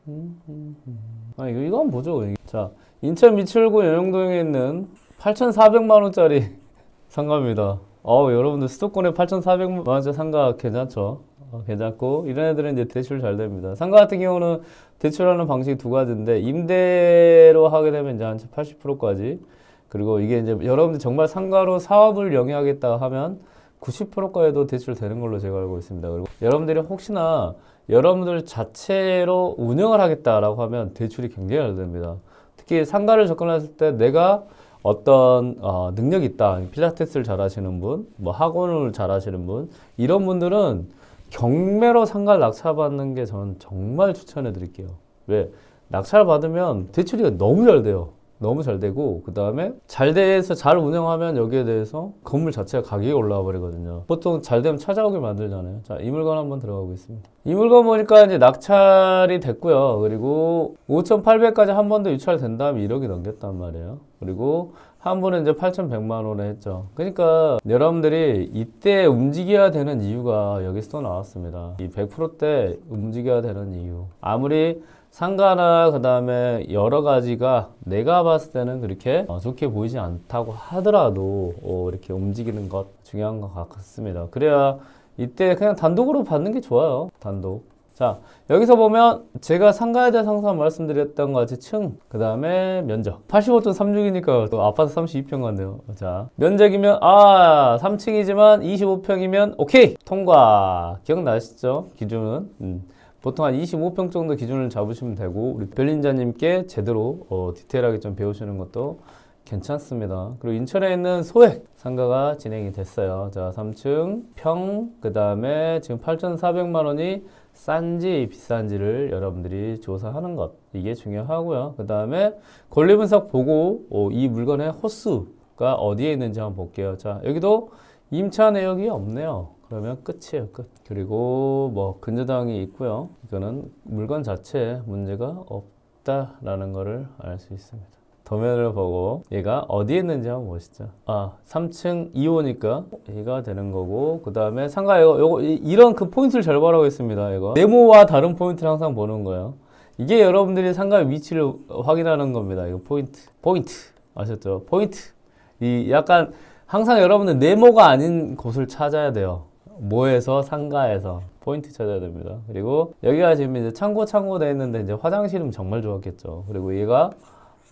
이거 한번 보죠. 자, 인천 미추홀구 연영동에 있는 8,400만 원짜리 상가입니다. 여러분들 수도권에 8,400만 원짜리 상가 괜찮죠? 괜찮고, 이런 애들은 이제 대출 잘 됩니다. 상가 같은 경우는 대출하는 방식이 두 가지인데, 임대로 하게 되면 이제 한 80%까지. 그리고 이게 이제 여러분들 정말 상가로 사업을 영위하겠다 하면 90%까지도 대출 되는 걸로 제가 알고 있습니다. 그리고 여러분들이 혹시나 여러분들 자체로 운영을 하겠다라고 하면 대출이 굉장히 잘 됩니다. 특히 상가를 접근했을 때 내가 어떤 능력이 있다. 필라테스를 잘 하시는 분, 뭐 학원을 잘 하시는 분, 이런 분들은 경매로 상가를 낙찰받는 게 저는 정말 추천해 드릴게요. 왜? 낙찰 받으면 대출이 너무 잘 돼요. 너무 잘 되고, 그 다음에 잘 돼서 잘 운영하면 여기에 대해서 건물 자체가 가격이 올라와 버리거든요. 보통 잘 되면 찾아오게 만들잖아요. 자, 이 물건 한번 들어가 보겠습니다. 이 물건 보니까 이제 낙찰이 됐고요. 그리고 5,800까지 한 번 더 유찰된 다음에 1억이 넘겼단 말이에요. 그리고 한 분은 이제 8,100만 원에 했죠. 그러니까 여러분들이 이때 움직여야 되는 이유가 여기서 또 나왔습니다. 이 100%대 움직여야 되는 이유. 아무리 상가나 그 다음에 여러 가지가 내가 봤을 때는 그렇게 좋게 보이지 않다고 하더라도 이렇게 움직이는 것 중요한 것 같습니다. 그래야 이때 그냥 단독으로 받는 게 좋아요. 단독. 자, 여기서 보면 제가 상가에 대해서 항상 말씀드렸던 것 같이 층, 그 다음에 면적 85.36이니까 또 아파트 32평 같네요. 자, 면적이면 3층이지만 25평이면 오케이! 통과! 기억나시죠? 기준은 보통 한 25평 정도 기준을 잡으시면 되고, 우리 별린자님께 제대로 디테일하게 좀 배우시는 것도 괜찮습니다. 그리고 인천에 있는 소액 상가가 진행이 됐어요. 자, 3층 평, 그 다음에 지금 8,400만 원이 싼지 비싼지를 여러분들이 조사하는 것, 이게 중요하고요. 그 다음에 권리 분석 보고 이 물건의 호수가 어디에 있는지 한번 볼게요. 자, 여기도 임차 내역이 없네요. 그러면 끝이에요, 끝. 그리고 뭐 근저당이 있고요. 이거는 물건 자체에 문제가 없다라는 거를 알 수 있습니다. 도면을 보고 얘가 어디에 있는지 한번 보시죠. 3층 2호니까 얘가 되는 거고, 그 다음에 상가 요거 이런 그 포인트를 잘 보라고 했습니다. 이거 네모와 다른 포인트를 항상 보는 거예요. 이게 여러분들이 상가의 위치를 확인하는 겁니다. 이거 포인트 아셨죠? 포인트. 이 약간 항상 여러분들 네모가 아닌 곳을 찾아야 돼요. 뭐에서? 상가에서 포인트 찾아야 됩니다. 그리고 여기가 지금 이제 창고 되어 있는데 이제 화장실은 정말 좋았겠죠. 그리고 얘가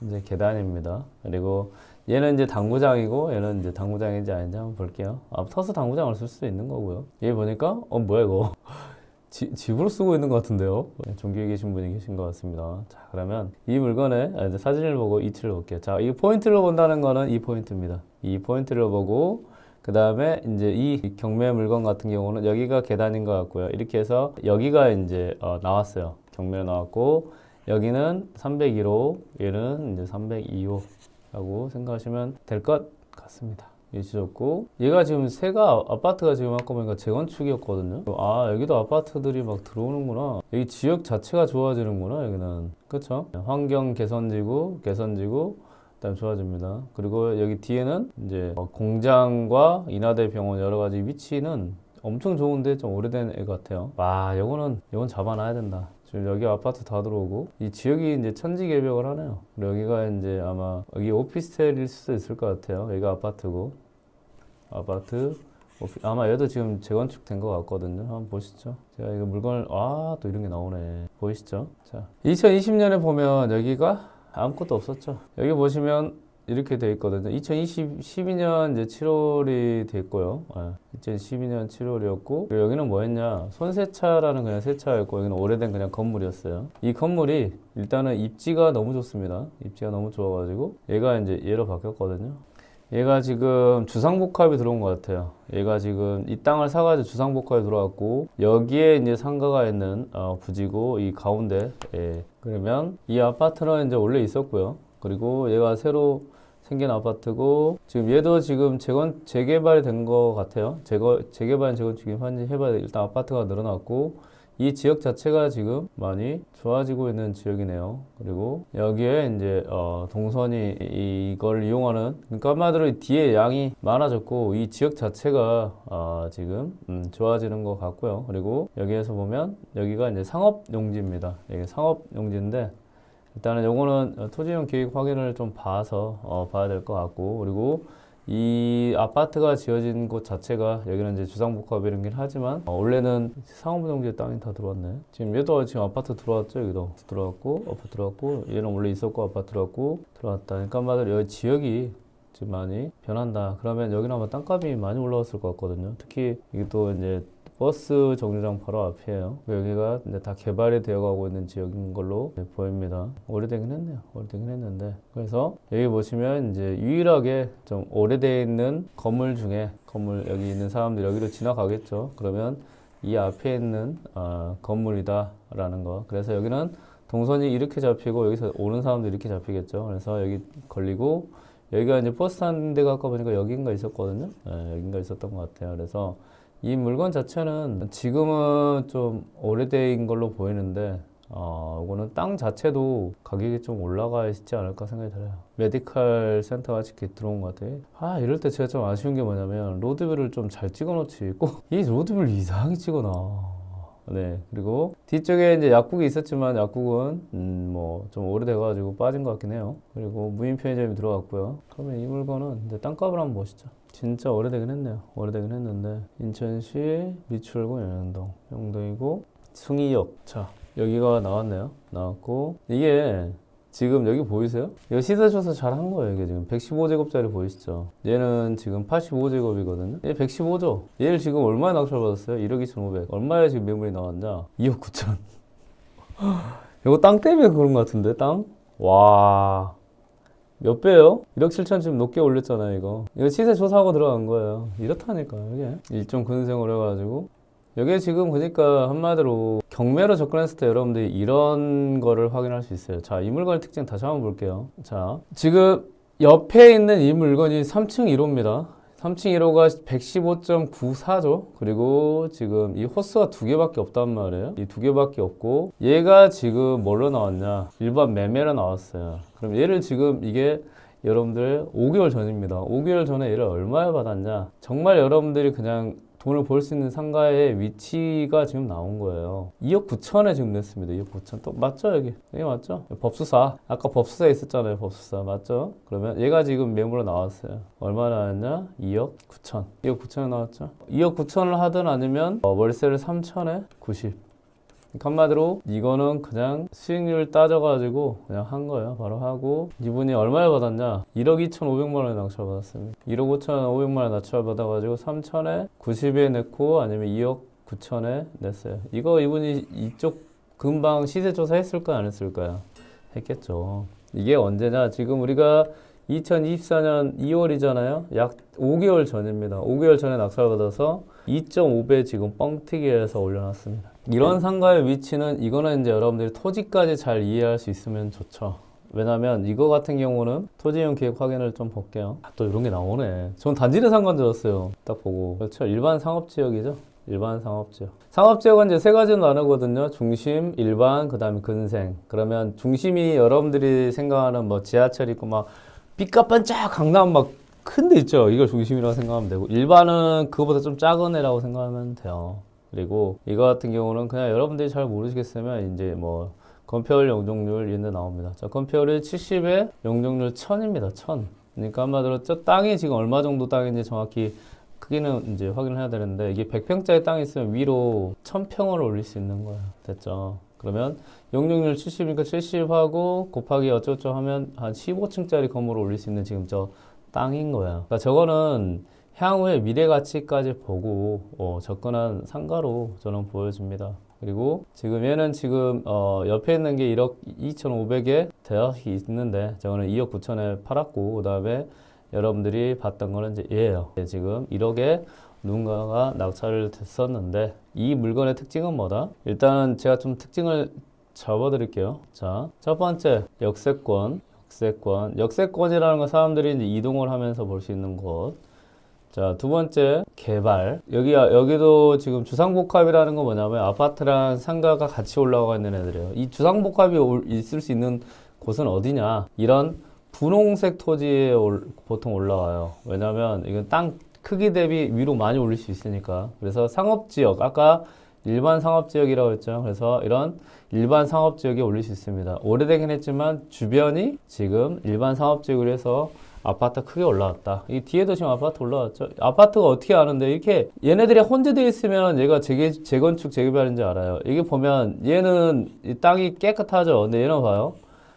이제 계단입니다. 그리고 얘는 이제 당구장이고, 얘는 이제 당구장인지 아닌지 한번 볼게요. 터스 당구장을 쓸 수도 있는 거고요. 얘 보니까 뭐야 이거 집으로 쓰고 있는 것 같은데요. 종교에 계신 분이 계신 것 같습니다. 자, 그러면 이 물건의 이제 사진을 보고 이치를 볼게요. 자, 이 포인트를 본다는 거는 이 포인트입니다. 이 포인트를 보고, 그 다음에 이제 이 경매 물건 같은 경우는 여기가 계단인 것 같고요. 이렇게 해서 여기가 이제 나왔어요. 경매로 나왔고, 여기는 301호, 얘는 이제 302호라고 생각하시면 될 것 같습니다. 위치 좋고, 얘가 지금 아파트가 지금 아까 보니까 재건축이었거든요. 여기도 아파트들이 막 들어오는구나. 여기 지역 자체가 좋아지는구나, 여기는. 그쵸? 환경 개선지구, 그다음 좋아집니다. 그리고 여기 뒤에는 이제 공장과 인하대 병원 여러 가지 위치는 엄청 좋은데 좀 오래된 애 같아요. 이건 잡아놔야 된다. 지금 여기 아파트 다 들어오고, 이 지역이 이제 천지개벽을 하네요. 그리고 여기가 이제 아마 여기 오피스텔일 수도 있을 것 같아요. 여기가 아파트고, 아마 얘도 지금 재건축된 것 같거든요. 한번 보시죠. 제가 이거 물건을 또 이런 게 나오네. 보이시죠? 자, 2020년에 보면 여기가 아무것도 없었죠. 여기 보시면 이렇게 돼 있거든요. 2012년 이제 7월이 됐고요. 2012년 7월이었고, 그리고 여기는 뭐 했냐? 손세차라는 그냥 세차였고, 여기는 오래된 그냥 건물이었어요. 이 건물이 일단은 입지가 너무 좋습니다. 입지가 너무 좋아가지고, 얘가 이제 얘로 바뀌었거든요. 얘가 지금 주상복합이 들어온 것 같아요. 얘가 지금 이 땅을 사가지고 주상복합이 들어왔고, 여기에 이제 상가가 있는 부지고, 이 가운데, 그러면 이 아파트는 이제 원래 있었고요. 그리고 얘가 새로 생긴 아파트고, 지금 얘도 지금 재개발이 된 것 같아요. 재개발은 재건축이 한지 해봐야 돼. 일단 아파트가 늘어났고, 이 지역 자체가 지금 많이 좋아지고 있는 지역이네요. 그리고 여기에 이제 동선이 이걸 이용하는, 그러니까 한마디로 뒤에 양이 많아졌고 이 지역 자체가 지금 좋아지는 것 같고요. 그리고 여기에서 보면 여기가 이제 상업용지입니다. 이게 상업용지인데 일단은 요거는 토지용 계획 확인을 좀 봐서 봐야 될 것 같고, 그리고 이 아파트가 지어진 곳 자체가 여기는 이제 주상복합이긴 하지만 원래는 상업용지 땅이 다 들어왔네. 지금 얘도 지금 아파트 들어왔죠. 여기도 들어왔고 아파트 들어왔고, 얘는 원래 있었고 아파트 들어왔다. 그러니까 말로 여기 지역이 지금 많이 변한다. 그러면 여기는 아마 땅값이 많이 올라왔을 것 같거든요. 특히 이게 또 이제 버스 정류장 바로 앞이에요. 여기가 이제 다 개발이 되어가고 있는 지역인 걸로 보입니다. 오래되긴 했네요. 오래되긴 했는데. 그래서 여기 보시면 이제 유일하게 좀 오래되어 있는 건물 중에 여기 있는 사람들이 여기로 지나가겠죠. 그러면 이 앞에 있는 건물이다라는 거. 그래서 여기는 동선이 이렇게 잡히고 여기서 오는 사람도 이렇게 잡히겠죠. 그래서 여기 걸리고 여기가 이제 버스 타는 데가 아까 보니까 여긴가 있었거든요. 네, 여긴가 있었던 것 같아요. 그래서 이 물건 자체는 지금은 좀 오래된 걸로 보이는데 이거는 땅 자체도 가격이 좀 올라가 있지 않을까 생각이 들어요. 메디컬 센터가 이렇게 들어온 것 같아요. 이럴 때 제가 좀 아쉬운 게 뭐냐면 로드뷰를 좀 잘 찍어놓지, 꼭 이 로드뷰를 이상하게 찍어놔. 네, 그리고 뒤쪽에 이제 약국이 있었지만 약국은 뭐 좀 오래돼가지고 빠진 것 같긴 해요. 그리고 무인 편의점이 들어갔고요. 그러면 이 물건은 이제 땅값을 한번 보시죠. 진짜 오래되긴 했네요. 오래되긴 했는데 인천시 미추홀구 영동이고 숭이역. 자, 여기가 나왔네요. 나왔고 이게 지금 여기 보이세요? 이거 시세조사 잘 한 거예요. 이게 지금 115제곱짜리 보이시죠? 얘는 지금 85제곱이거든요. 얘 115죠? 얘를 지금 얼마에 낙찰 받았어요? 1억 2,500. 얼마에 지금 매물이 나왔냐? 2억 9천. 이거 땅 때문에 그런 것 같은데, 땅? 와. 몇 배요? 1억 7천 지금 높게 올렸잖아요, 이거. 이거 시세 조사하고 들어간 거예요. 이렇다니까요, 이게. 일종 근생을 해가지고. 여기에 지금 그러니까 한마디로 경매로 접근했을 때 여러분들이 이런 거를 확인할 수 있어요. 자, 이 물건의 특징 다시 한번 볼게요. 자, 지금 옆에 있는 이 물건이 3층 1호입니다. 3층 1호가 115.94죠. 그리고 지금 이 호스가 두 개밖에 없단 말이에요. 이 두 개밖에 없고 얘가 지금 뭘로 나왔냐? 일반 매매로 나왔어요. 그럼 얘를 지금 이게 여러분들 5개월 전입니다. 5개월 전에 얘를 얼마에 받았냐? 정말 여러분들이 그냥 돈을 벌 수 있는 상가의 위치가 지금 나온 거예요. 2억 9천에 지금 냈습니다. 2억 9천. 또 맞죠, 여기? 여기 맞죠? 법수사. 아까 법수사에 있었잖아요, 법수사. 맞죠? 그러면 얘가 지금 매물로 나왔어요. 얼마 나왔냐? 2억 9천. 2억 9천에 나왔죠? 2억 9천을 하든 아니면 월세를 3천에 90. 한마디로 이거는 그냥 수익률 따져가지고 그냥 한 거예요. 바로 하고 이분이 얼마에 받았냐? 1억 2,500만 원에 낙찰 받았습니다. 1억 5,500만 원에 낙찰 받아가지고 3천에 90에 냈고 아니면 2억 9천에 냈어요. 이거 이분이 이쪽 금방 시세조사 했을까요? 안 했을까요? 했겠죠. 이게 언제냐? 지금 우리가 2024년 2월이잖아요. 약 5개월 전입니다. 5개월 전에 낙찰받아서 2.5배 지금 뻥튀기해서 올려놨습니다. 이런 상가의 위치는 이거는 이제 여러분들이 토지까지 잘 이해할 수 있으면 좋죠. 왜냐면 이거 같은 경우는 토지용 계획 확인을 좀 볼게요. 또 이런 게 나오네. 전 단지대 상가인 줄 알았어요. 딱 보고. 그렇죠. 일반 상업지역이죠. 일반 상업지역. 상업지역은 이제 세 가지로 나누거든요. 중심, 일반, 그 다음에 근생. 그러면 중심이 여러분들이 생각하는 뭐 지하철 있고 막 삐까뻔쩍 강남 막 큰 데 있죠. 이걸 중심이라고 생각하면 되고, 일반은 그거보다 좀 작은 애라고 생각하면 돼요. 그리고 이거 같은 경우는 그냥 여러분들이 잘 모르시겠으면 이제 뭐 건폐율 용적률 이런 데 나옵니다. 자, 건폐율이 70에 용적률 1000입니다. 1000. 그러니까 한마디로 저 땅이 지금 얼마 정도 땅인지 정확히 크기는 이제 확인을 해야 되는데, 이게 100평짜리 땅이 있으면 위로 1000평을 올릴 수 있는 거예요. 됐죠? 그러면 용적률 70이니까 70하고 곱하기 어쩌고저쩌고 하면 한 15층짜리 건물을 올릴 수 있는 지금 저 땅인 거예요. 그러니까 저거는 향후의 미래 가치까지 보고 접근한 상가로 저는 보여집니다. 그리고 지금 얘는 지금 옆에 있는 게 1억 2,500에 대학이 있는데 저거는 2억 9천에 팔았고, 그 다음에 여러분들이 봤던 거는 이제 얘예요. 지금 1억에 누군가가 낙찰을 됐었는데, 이 물건의 특징은 뭐다? 일단 제가 좀 특징을 잡아드릴게요. 자, 첫 번째 역세권. 역세권이라는 건 사람들이 이제 이동을 하면서 볼 수 있는 곳. 자, 두 번째, 개발. 여기도 지금 주상복합이라는 건 뭐냐면 아파트랑 상가가 같이 올라가 있는 애들이에요. 이 주상복합이 있을 수 있는 곳은 어디냐? 이런 분홍색 토지에 보통 올라와요. 왜냐면 이건 땅 크기 대비 위로 많이 올릴 수 있으니까. 그래서 상업지역, 아까 일반 상업지역이라고 했죠. 그래서 이런 일반 상업지역에 올릴 수 있습니다. 오래되긴 했지만 주변이 지금 일반 상업지역으로 해서 아파트 크게 올라왔다. 이 뒤에도 지금 아파트 올라왔죠. 아파트가 어떻게 아는데 이렇게 얘네들이 혼재되어 있으면 얘가 재건축, 재개발인지 알아요. 이게 보면 얘는 이 땅이 깨끗하죠. 근데 얘는 봐요.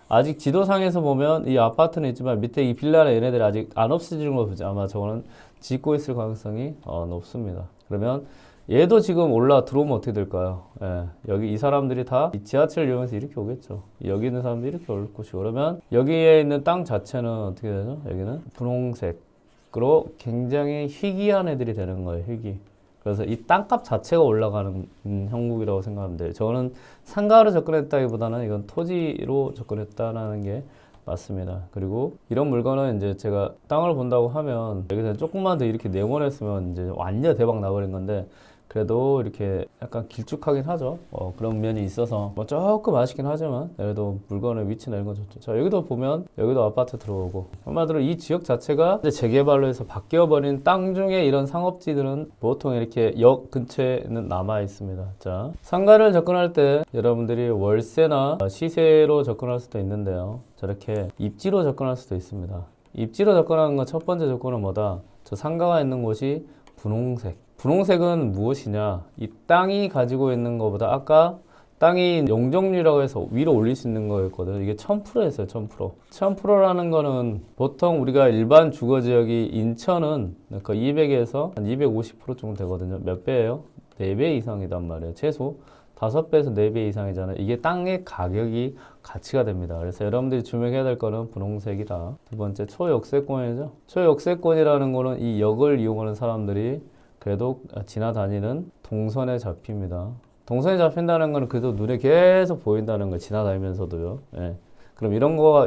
아직 지도상에서 보면 이 아파트는 있지만 밑에 이 빌라는 얘네들이 아직 안 없어지는 거 보죠. 아마 저거는 짓고 있을 가능성이 높습니다. 그러면 얘도 지금 올라 들어오면 어떻게 될까요? 예, 여기 이 사람들이 다 이 지하철을 이용해서 이렇게 오겠죠. 여기 있는 사람들이 이렇게 올 것이고 그러면 여기에 있는 땅 자체는 어떻게 되죠? 여기는 분홍색으로 굉장히 희귀한 애들이 되는 거예요. 희귀. 그래서 이 땅값 자체가 올라가는 형국이라고 생각하면 돼요. 저는 상가로 접근했다기보다는 이건 토지로 접근했다라는 게 맞습니다. 그리고 이런 물건은 이제 제가 땅을 본다고 하면 여기서 조금만 더 이렇게 네모냈으면 이제 완전 대박 나버린 건데 그래도 이렇게 약간 길쭉하긴 하죠. 그런 면이 있어서 뭐 조금 아쉽긴 하지만 그래도 물건의 위치나 이런 건 좋죠. 자, 여기도 보면 여기도 아파트 들어오고 한마디로 이 지역 자체가 이제 재개발로 해서 바뀌어버린 땅 중에 이런 상업지들은 보통 이렇게 역 근처에는 남아 있습니다. 자, 상가를 접근할 때 여러분들이 월세나 시세로 접근할 수도 있는데요. 저렇게 입지로 접근할 수도 있습니다. 입지로 접근하는 건 첫 번째 조건은 뭐다? 저 상가가 있는 곳이 분홍색. 분홍색은 무엇이냐? 이 땅이 가지고 있는 것보다 아까 땅이 용적률이라고 해서 위로 올릴 수 있는 거였거든요. 이게 1000%였어요. 1000%. 1000%라는 거는 보통 우리가 일반 주거지역이 인천은 그러니까 200에서 한 250% 정도 되거든요. 몇 배예요? 4배 이상이단 말이에요. 최소 5배에서 4배 이상이잖아요. 이게 땅의 가격이 가치가 됩니다. 그래서 여러분들이 주목해야 될 거는 분홍색이다. 두 번째, 초역세권이죠. 초역세권이라는 거는 이 역을 이용하는 사람들이 그래도 지나다니는 동선에 잡힙니다. 동선에 잡힌다는 건 그래도 눈에 계속 보인다는 거예요. 지나다니면서도요. 예. 그럼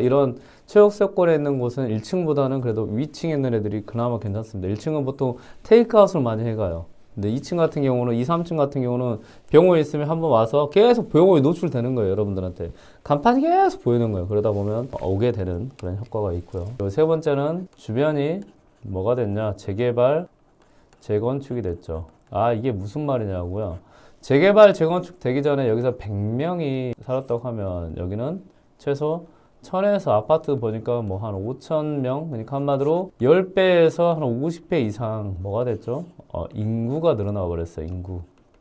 이런 초역세권에 있는 곳은 1층보다는 그래도 위층에 있는 애들이 그나마 괜찮습니다. 1층은 보통 테이크아웃을 많이 해가요. 근데 2층 같은 경우는, 2, 3층 같은 경우는 병원에 있으면 한번 와서 계속 병원에 노출되는 거예요, 여러분들한테. 간판이 계속 보이는 거예요. 그러다 보면 오게 되는 그런 효과가 있고요. 그리고 세 번째는 주변이 뭐가 됐냐? 재개발, 재건축이 됐죠. 아, 이게 무슨 말이냐고요? 재개발, 재건축 되기 전에 여기서 100명이 살았다고 하면 여기는 최소 1000에서 아파트 보니까 뭐 한 5000명? 그러니까 한마디로 10배에서 한 50배 이상 뭐가 됐죠? 인구가 늘어나 버렸어요. 인구.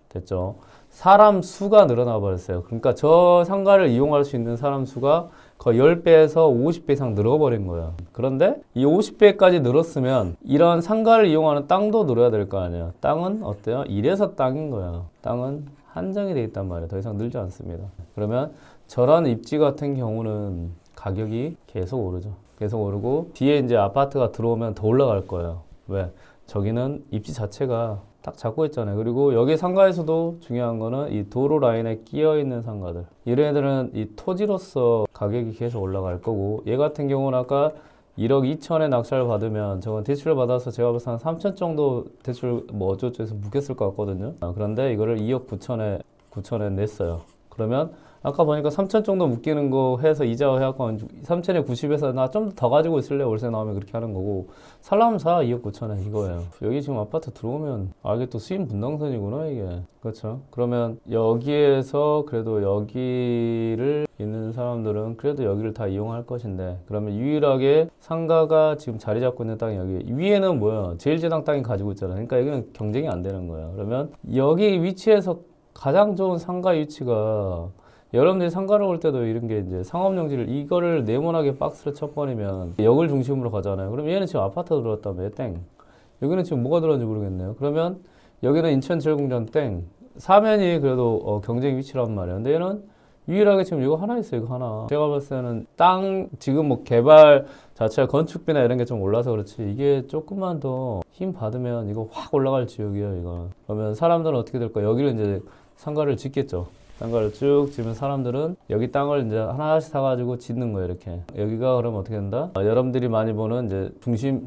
됐죠? 사람 수가 늘어나 버렸어요. 그러니까 저 상가를 이용할 수 있는 사람 수가 거의 10배에서 50배 이상 늘어버린 거예요. 그런데 이 50배까지 늘었으면 이런 상가를 이용하는 땅도 늘어야 될 거 아니에요. 땅은 어때요? 이래서 땅인 거예요. 땅은 한정이 돼 있단 말이에요. 더 이상 늘지 않습니다. 그러면 저런 입지 같은 경우는 가격이 계속 오르죠. 계속 오르고 뒤에 이제 아파트가 들어오면 더 올라갈 거예요. 왜? 저기는 입지 자체가 딱 잡고 있잖아요. 그리고 여기 상가에서도 중요한 거는 이 도로 라인에 끼어 있는 상가들. 이런 애들은 이 토지로서 가격이 계속 올라갈 거고 얘 같은 경우는 아까 1억 2천에 낙찰을 받으면 저건 대출을 받아서 제가 봐서 한 3천 정도 대출 뭐 어쩌고저쩌고 해서 묶였을 것 같거든요. 그런데 이거를 2억 9천에 냈어요. 그러면 아까 보니까 3천 정도 묶이는 거 해서 이자 해갖고 3천에 90에서 나 좀 더 가지고 있을래? 월세 나오면 그렇게 하는 거고 살라면 사 2억 9천에 이거예요. 여기 지금 아파트 들어오면 이게 또 수익 분당선이구나 이게. 그렇죠? 그러면 여기에서 그래도 여기를 있는 사람들은 그래도 여기를 다 이용할 것인데 그러면 유일하게 상가가 지금 자리 잡고 있는 땅이 여기 위에는 뭐야? 제일제당 땅이 가지고 있잖아요. 그러니까 여기는 경쟁이 안 되는 거예요. 그러면 여기 위치에서 가장 좋은 상가 위치가 여러분들이 상가를 올 때도 이런 게 이제 상업용지를 이거를 네모나게 박스를 쳐버리면 역을 중심으로 가잖아요. 그럼 얘는 지금 아파트 들어왔다며 땡. 여기는 지금 뭐가 들어왔는지 모르겠네요. 그러면 여기는 인천제일공장 땡. 사면이 그래도 경쟁 위치란 말이에요. 근데 얘는 유일하게 지금 이거 하나 있어요. 이거 하나. 제가 봤을 때는 땅 지금 뭐 개발 자체가 건축비나 이런 게 좀 올라서 그렇지 이게 조금만 더 힘 받으면 이거 확 올라갈 지역이에요. 이거. 그러면 사람들은 어떻게 될까? 여기를 이제 상가를 짓겠죠. 상가를 쭉 지면 사람들은 여기 땅을 이제 하나씩 사가지고 짓는 거예요, 이렇게. 여기가 그러면 어떻게 된다? 여러분들이 많이 보는 이제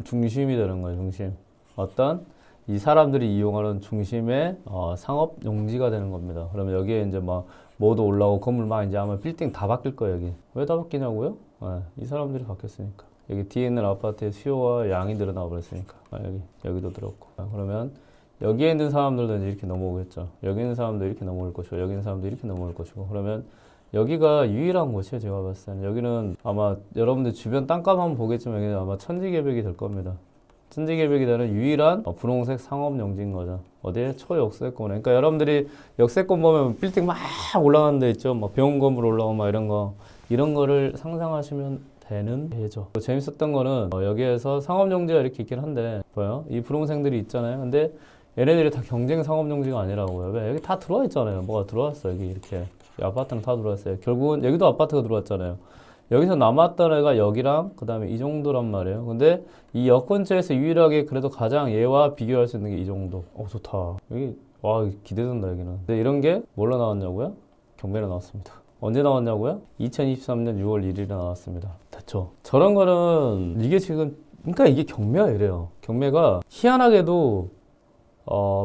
중심이 되는 거예요, 중심. 어떤 이 사람들이 이용하는 중심의 상업 용지가 되는 겁니다. 그러면 여기에 이제 막 모두 올라오고 건물 막 이제 아마 빌딩 다 바뀔 거예요, 여기. 왜 다 바뀌냐고요? 이 사람들이 바뀌었으니까. 여기 뒤에 있는 아파트의 수요와 양이 늘어나 버렸으니까. 여기도 들었고. 그러면 여기에 있는 사람들도 이제 이렇게 넘어오겠죠. 여기 있는 사람도 이렇게 넘어올 것이고, 여기 있는 사람도 이렇게 넘어올 것이고. 그러면 여기가 유일한 곳이에요, 제가 봤을 때는. 여기는 아마 여러분들 주변 땅값 한번 보겠지만 여기는 아마 천지개벽이 될 겁니다. 천지개벽이 되는 유일한 분홍색 상업용지인 거죠. 어디에? 초역세권에. 그러니까 여러분들이 역세권 보면 빌딩 막 올라가는 데 있죠. 막 병원 건물 올라오고 막 이런 거. 이런 거를 상상하시면 되죠. 재밌었던 거는 여기에서 상업용지가 이렇게 있긴 한데 뭐요? 이 분홍색들이 있잖아요. 근데 얘네들이 다 경쟁 상업용지가 아니라고요. 왜? 여기 다 들어와 있잖아요. 뭐가 들어왔어 여기 이렇게. 이 아파트는 다 들어왔어요. 결국은 여기도 아파트가 들어왔잖아요. 여기서 남았던 애가 여기랑 그 다음에 이 정도란 말이에요. 근데 이 역 근처에서 유일하게 그래도 가장 얘와 비교할 수 있는 게 이 정도. 좋다. 여기 와 기대된다 여기는. 근데 이런 게 뭘로 나왔냐고요? 경매로 나왔습니다. 언제 나왔냐고요? 2023년 6월 1일에 나왔습니다. 됐죠. 저런 거는 이게 지금 그러니까 이게 경매가 이래요. 경매가 희한하게도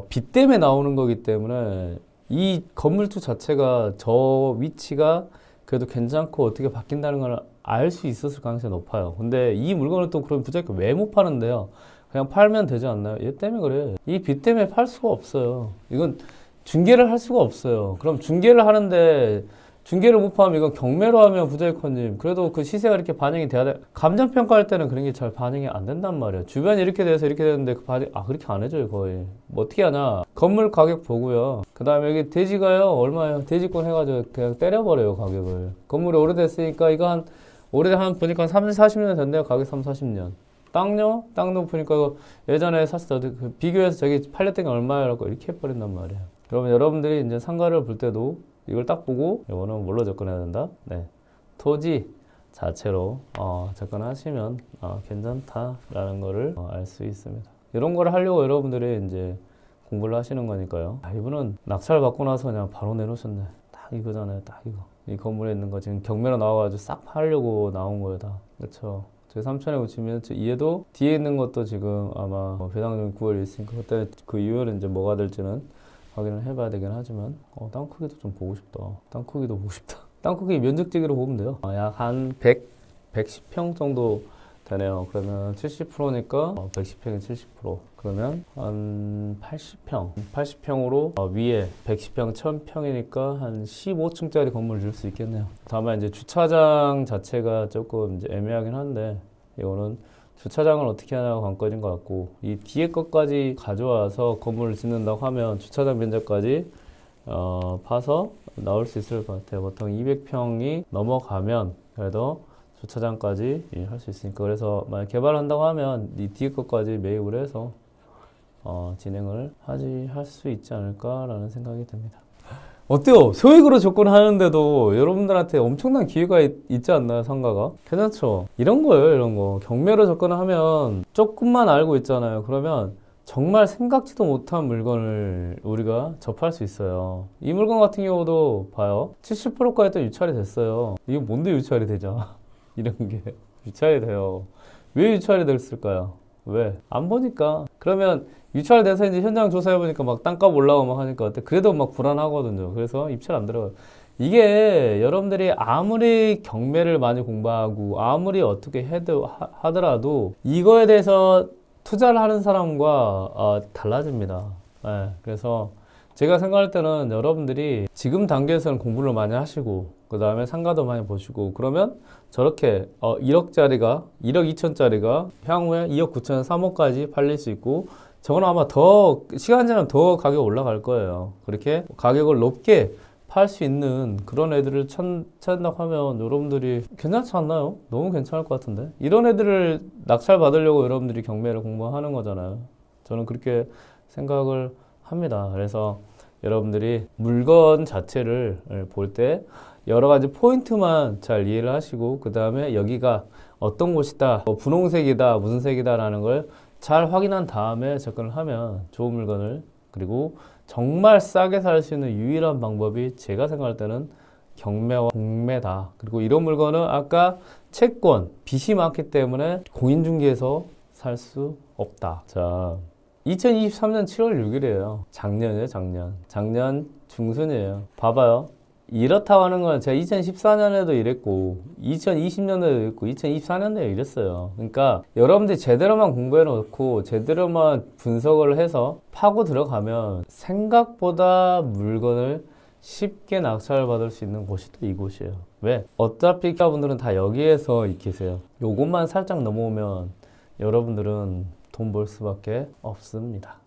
빚 때문에 나오는 거기 때문에 이 건물주 자체가 저 위치가 그래도 괜찮고 어떻게 바뀐다는 걸 알 수 있었을 가능성이 높아요. 근데 이 물건을 또 그럼 부자니까 왜 못 파는데요? 그냥 팔면 되지 않나요? 얘 때문에 그래. 이 빚 때문에 팔 수가 없어요. 이건 중개를 할 수가 없어요. 그럼 중개를 하는데 중개를 못 파면 이건 경매로 하면 부자이커님 그래도 그 시세가 이렇게 반영이 돼야 돼. 감정평가할 때는 그런 게 잘 반영이 안 된단 말이에요. 주변이 이렇게 돼서 이렇게 되는데 그 반영 그렇게 안 해줘요 거의. 뭐 어떻게 하냐. 건물 가격 보고요. 그 다음에 여기 대지가요 얼마예요? 대지권 해가지고 그냥 때려버려요 가격을. 건물이 오래됐으니까 이거 한 보니까 한 30, 40년 됐네요. 가격 3, 40년. 땅요? 땅도 보니까 예전에 샀을 때 비교해서 저기 팔렸던 게 얼마야라고 이렇게 해버린단 말이에요. 그러면 여러분들이 이제 상가를 볼 때도 이걸 딱 보고 이거는 뭘로 접근해야 된다? 네, 토지 자체로 접근하시면 괜찮다라는 거를 알 수 있습니다. 이런 거를 하려고 여러분들이 이제 공부를 하시는 거니까요. 이분은 낙찰 받고 나서 그냥 바로 내놓으셨네. 딱 이거잖아요. 딱 이거. 이 건물에 있는 거 지금 경매로 나와가지고 싹 팔려고 나온 거예요 다. 그렇죠. 제 삼천에 붙이면 얘도 뒤에 있는 것도 지금 아마 배당금 9월에 있으니까 그때 그 이후에는 이제 뭐가 될지는 확인을 해봐야 되긴 하지만 땅 크기도 좀 보고 싶다. 땅 크기도 보고 싶다. 땅 크기 면적지기로 보면 돼요. 약 한 110평 정도 되네요. 그러면 70%니까 110평에 70%. 그러면 한 80평. 80평으로 위에 110평 1000평이니까 한 15층짜리 건물을 줄 수 있겠네요. 다만 이제 주차장 자체가 조금 이제 애매하긴 한데 이거는 주차장을 어떻게 하냐가 관건인 것 같고 이 뒤에 것까지 가져와서 건물을 짓는다고 하면 주차장 면적까지 파서 나올 수 있을 것 같아요. 보통 200평이 넘어가면 그래도 주차장까지 할 수 있으니까 그래서 만약 개발한다고 하면 이 뒤에 것까지 매입을 해서 진행을 할 수 있지 않을까라는 생각이 듭니다. 어때요? 소액으로 접근하는데도 여러분들한테 엄청난 기회가 있지 않나요? 상가가? 괜찮죠? 이런 거예요, 이런 거. 경매로 접근하면 조금만 알고 있잖아요. 그러면 정말 생각지도 못한 물건을 우리가 접할 수 있어요. 이 물건 같은 경우도 봐요. 70%까지 또 유찰이 됐어요. 이게 뭔데 유찰이 되죠? 이런 게 유찰이 돼요. 왜 유찰이 됐을까요? 왜? 안 보니까. 그러면 유찰돼서 이제 현장 조사해보니까 막 땅값 올라오고 막 하니까 어때? 그래도 막 불안하거든요. 그래서 입찰 안 들어가요. 이게 여러분들이 아무리 경매를 많이 공부하고 아무리 어떻게 하더라도 이거에 대해서 투자를 하는 사람과 달라집니다. 네, 그래서 제가 생각할 때는 여러분들이 지금 단계에서는 공부를 많이 하시고 그 다음에 상가도 많이 보시고 그러면 저렇게 1억짜리가 1억 2천짜리가 향후에 2억 9천 3억까지 팔릴 수 있고 저건 아마 더 시간 지나면 더 가격 올라갈 거예요. 그렇게 가격을 높게 팔 수 있는 그런 애들을 찾는다고 하면 여러분들이 괜찮지 않나요? 너무 괜찮을 것 같은데 이런 애들을 낙찰 받으려고 여러분들이 경매를 공부하는 거잖아요. 저는 그렇게 생각을 합니다. 그래서 여러분들이 물건 자체를 볼 때 여러 가지 포인트만 잘 이해를 하시고 그 다음에 여기가 어떤 곳이다, 뭐 분홍색이다, 무슨 색이다 라는 걸 잘 확인한 다음에 접근을 하면 좋은 물건을 그리고 정말 싸게 살 수 있는 유일한 방법이 제가 생각할 때는 경매와 공매다. 그리고 이런 물건은 아까 채권, 빚이 많기 때문에 공인중개에서 살 수 없다. 자, 2023년 7월 6일이에요. 작년이에요, 작년. 작년 중순이에요. 봐봐요. 이렇다고 하는 건 제가 2014년에도 이랬고 2020년에도 이랬고 2024년에도 이랬어요. 그러니까 여러분들이 제대로만 공부해 놓고 제대로만 분석을 해서 파고 들어가면 생각보다 물건을 쉽게 낙찰을 받을 수 있는 곳이 또 이곳이에요. 왜? 어차피 여러분들은 다 여기에서 익히세요. 요것만 살짝 넘어오면 여러분들은 돈 벌 수밖에 없습니다.